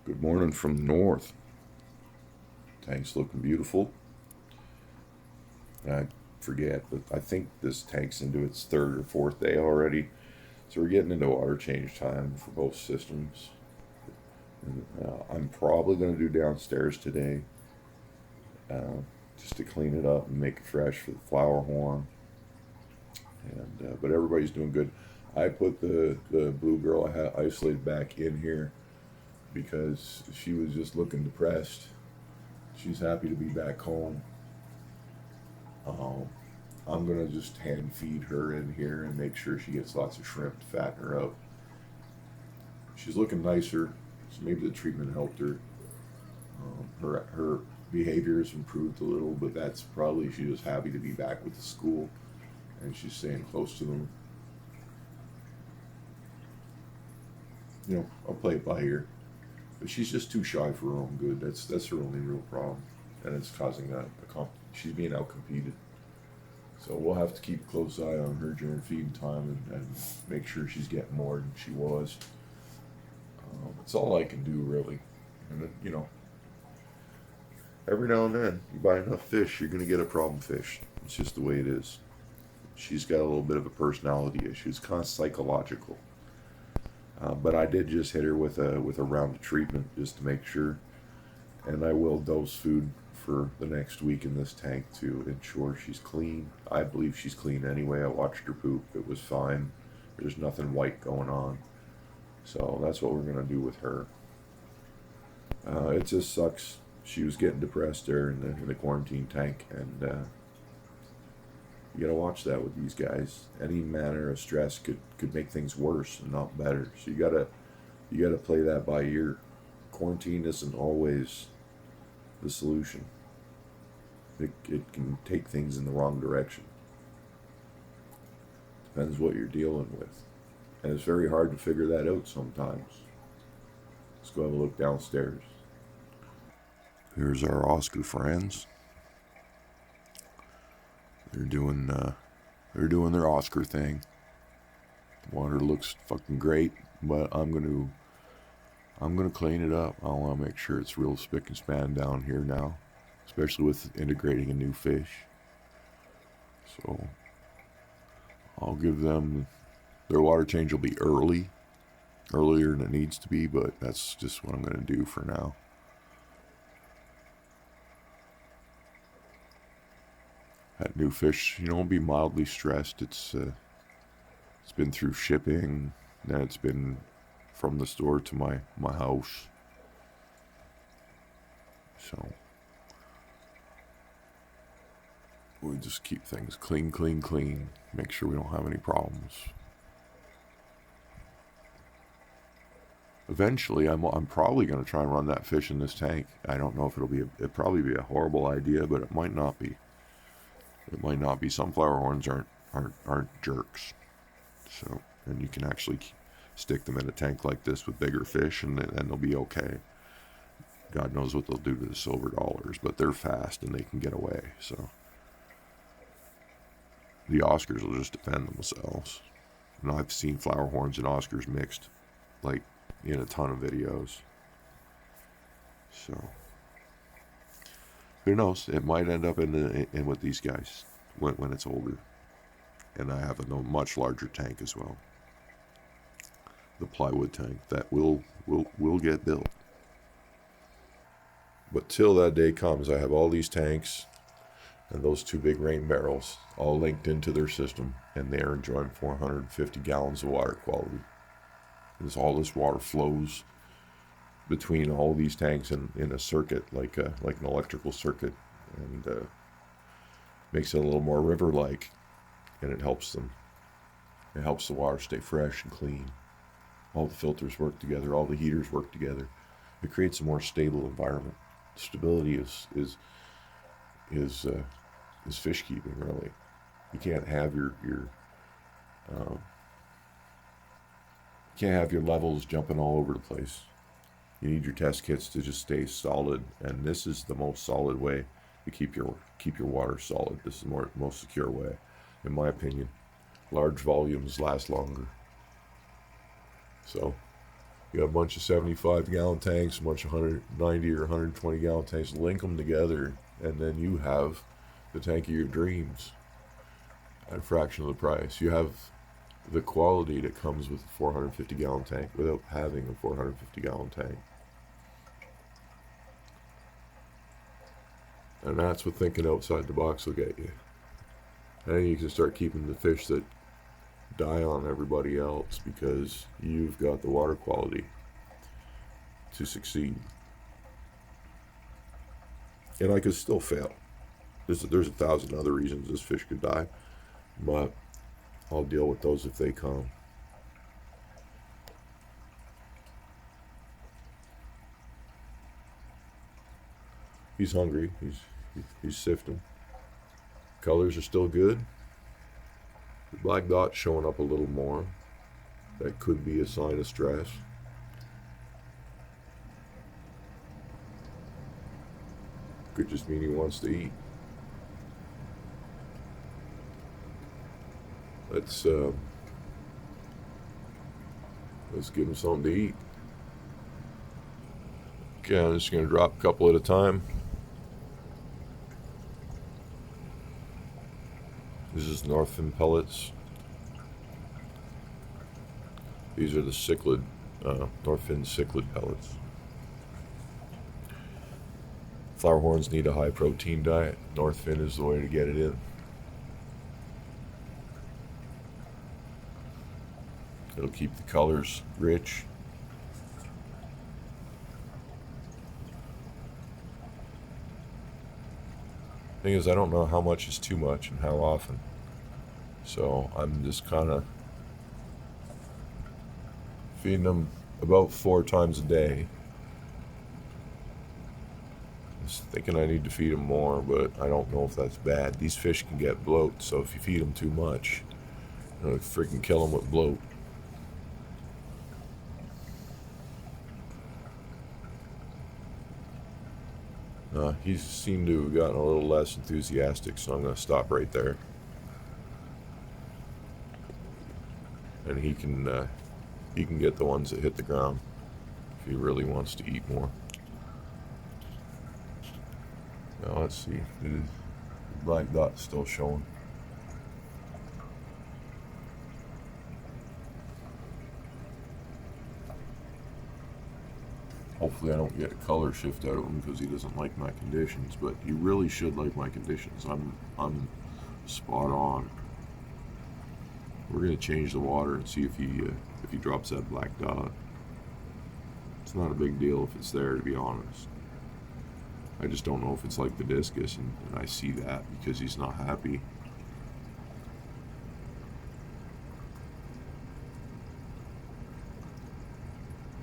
Good morning from the north. Tank's looking beautiful. I forget, but I think this tank's into its third or fourth day already. So we're getting into water change time for both systems. And, I'm probably going to do downstairs today, just to clean it up and make it fresh for the flower horn. And but everybody's doing good. I put the blue girl I had isolated back in here because she was just looking depressed. She's happy to be back home. Um, I'm gonna just hand feed her in here and make sure she gets lots of shrimp to fatten her up. She's looking nicer, so maybe the treatment helped her. Her behavior has improved a little, but that's probably she's just happy to be back with the school, and she's staying close to them. I'll play it by ear, but she's just too shy for her own good. That's her only real problem, and it's causing she's being outcompeted. So we'll have to keep a close eye on her during feeding time and make sure she's getting more than she was. It's all I can do, really. And every now and then, you buy enough fish, you're going to get a problem fish. It's just the way it is. She's got a little bit of a personality issue. It's kind of psychological. But I did just hit her with a round of treatment just to make sure. And I will dose food for the next week in this tank to ensure she's clean. I believe she's clean anyway. I watched her poop. It was fine. There's nothing white going on. So that's what we're going to do with her. It just sucks. She was getting depressed there in the quarantine tank, and you got to watch that with these guys. Any manner of stress could make things worse and not better. So you got to play that by ear. Quarantine isn't always the solution. It can take things in the wrong direction. Depends what you're dealing with. And it's very hard to figure that out sometimes. Let's go have a look downstairs. Here's our Oscar friends. They're doing their Oscar thing. Water looks fucking great, but I'm gonna clean it up. I want to make sure it's real spick and span down here now, especially with integrating a new fish. So I'll give them their water change will be earlier than it needs to be, but that's just what I'm gonna do for now. That new fish, will be mildly stressed. It's been through shipping, then it's been from the store to my house. So we just keep things clean, clean, clean. Make sure we don't have any problems. Eventually, I'm probably going to try and run that fish in this tank. I don't know if it'll probably be a horrible idea, but it might not be. It might not be. Sunflower horns aren't jerks. So, and you can actually stick them in a tank like this with bigger fish, and they'll be okay. God knows what they'll do to the silver dollars, but they're fast and they can get away. So the Oscars will just defend themselves. And I've seen flower horns and Oscars mixed, like in a ton of videos. So who knows? It might end up in with these guys when it's older. And I have a much larger tank as well. The plywood tank that will get built. But till that day comes, I have all these tanks and those two big rain barrels all linked into their system, and they are enjoying 450 gallons of water quality. As all this water flows between all these tanks in a circuit, like an electrical circuit, and makes it a little more river-like, and it helps them. It helps the water stay fresh and clean. All the filters work together. All the heaters work together. It creates a more stable environment. Stability is fish keeping, really. You can't have your levels jumping all over the place. You need your test kits to just stay solid, and this is the most solid way to keep your water solid. This is the most secure way, in my opinion. Large volumes last longer. So, You got a bunch of 75-gallon tanks, a bunch of 190 or 120-gallon tanks, link them together, and then you have the tank of your dreams at a fraction of the price. You have the quality that comes with a 450-gallon tank without having a 450-gallon tank. And that's what thinking outside the box will get you. And then you can start keeping the fish that die on everybody else because you've got the water quality to succeed. And I could still fail. There's 1,000 other reasons this fish could die, but I'll deal with those if they come. He's hungry. He's sifting. Colors are still good. The black dot's showing up a little more. That could be a sign of stress. Could just mean he wants to eat. Let's give him something to eat. Okay, I'm just going to drop a couple at a time. This is Northfin pellets. These are the cichlid, Northfin cichlid pellets. Flower horns need a high protein diet. Northfin is the way to get it in. It'll keep the colors rich. Thing is, I don't know how much is too much and how often. So I'm just kind of feeding them about 4 times a day. Just thinking I need to feed them more, but I don't know if that's bad. These fish can get bloat, so if you feed them too much, it'll freaking kill them with bloat. He seemed to have gotten a little less enthusiastic, so I'm going to stop right there. And he can get the ones that hit the ground if he really wants to eat more. Now let's see, the black dot's still showing. Hopefully I don't get a color shift out of him because he doesn't like my conditions, but he really should like my conditions. I'm spot on. We're gonna change the water and see if he drops that black dot. It's not a big deal if it's there, to be honest. I just don't know if it's like the discus, and I see that because he's not happy.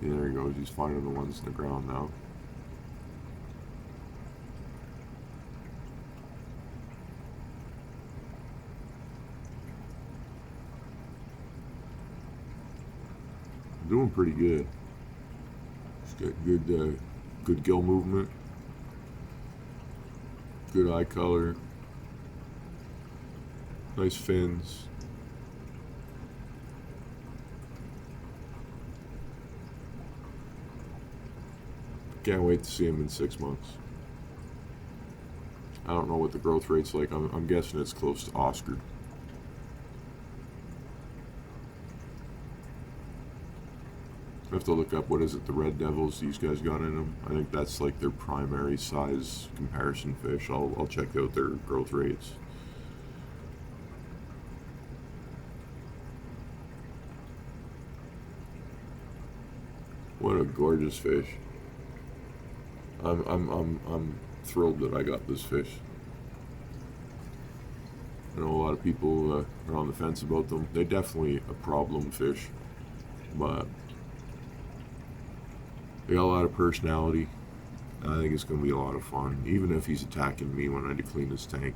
Yeah, there he goes. He's finding the ones in the ground now. Doing pretty good. He's got good gill movement, good eye color, nice fins. Can't wait to see him in 6 months. I don't know what the growth rate's like. I'm guessing it's close to Oscar. I have to look up, what is it, the Red Devils these guys got in them. I think that's like their primary size comparison fish. I'll check out their growth rates. What a gorgeous fish. I'm thrilled that I got this fish. I know a lot of people are on the fence about them. They're definitely a problem fish, but they got a lot of personality. I think it's going to be a lot of fun. Even if he's attacking me when I clean his tank,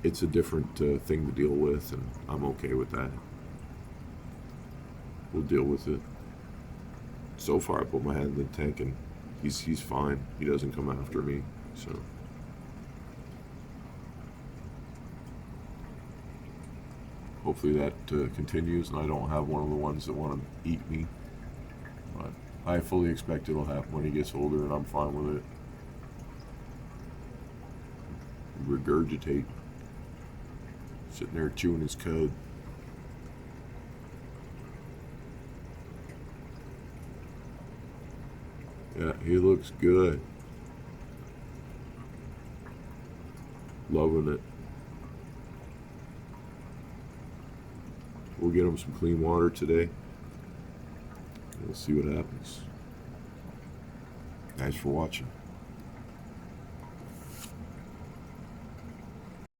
it's a different thing to deal with, and I'm okay with that. We'll deal with it. So far, I put my hand in the tank, and he's fine. He doesn't come after me, so. Hopefully that continues, and I don't have one of the ones that want to eat me. But I fully expect it'll happen when he gets older, and I'm fine with it. Regurgitate. Sitting there chewing his cud. Yeah, he looks good. Loving it. We'll get him some clean water today. We'll see what happens. Thanks for watching.